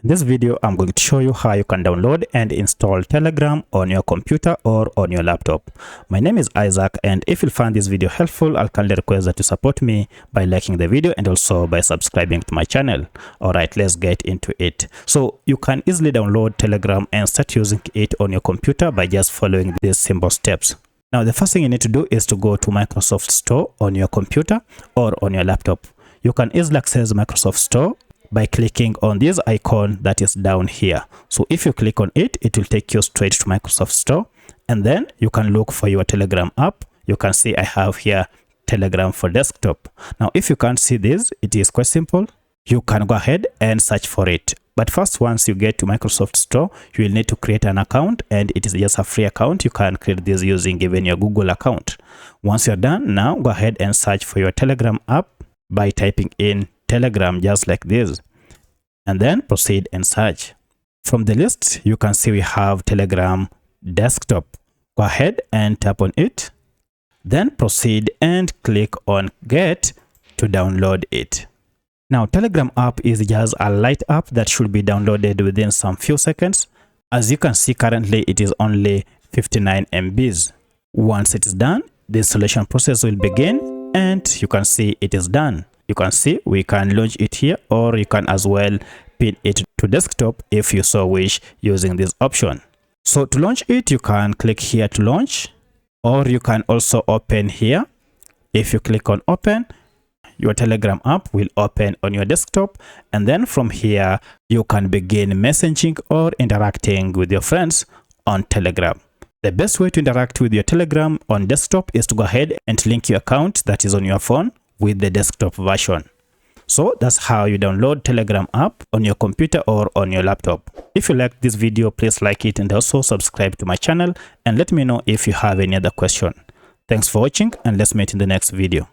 In this video, I'm going to show you how you can download and install Telegram on your computer or on your laptop. My name is Isaac, and if you find this video helpful, I'll kindly request that you support me by liking the video and also by subscribing to my channel. Alright, let's get into it. So you can easily download Telegram and start using it on your computer by just following these simple steps. Now, the first thing you need to do is to go to Microsoft Store on your computer or on your laptop. You can easily access Microsoft Store by clicking on this icon that is down here. So if you click on it, it will take you straight to Microsoft Store, and then you can look for your Telegram app. You can see I have here Telegram for desktop. Now, if you can't see this, it is quite simple. You can go ahead and search for it. But first, once you get to Microsoft Store, you will need to create an account, and it is just a free account. You can create this using even your Google account. Once you're done, now go ahead and search for your Telegram app by typing in Telegram just like this, and then proceed and search. From the list, you can see we have Telegram desktop. Go ahead and tap on it, then proceed and click on get to download it. Now, Telegram app is just a light app that should be downloaded within some few seconds. As you can see, currently it is only 59 MBs. Once it is done, the installation process will begin, and you can see it is done. You can see we can launch it here, or you can as well pin it to desktop if you so wish using this option. So to launch it, you can click here to launch, or you can also open here. If you click on open, your Telegram app will open on your desktop, and then from here you can begin messaging or interacting with your friends on Telegram. The best way to interact with your Telegram on desktop is to go ahead and link your account that is on your phone with the desktop version. So that's how you download Telegram app on your computer or on your laptop. If you like this video, please like it and also subscribe to my channel, and let me know if you have any other question. Thanks for watching, and let's meet in the next video.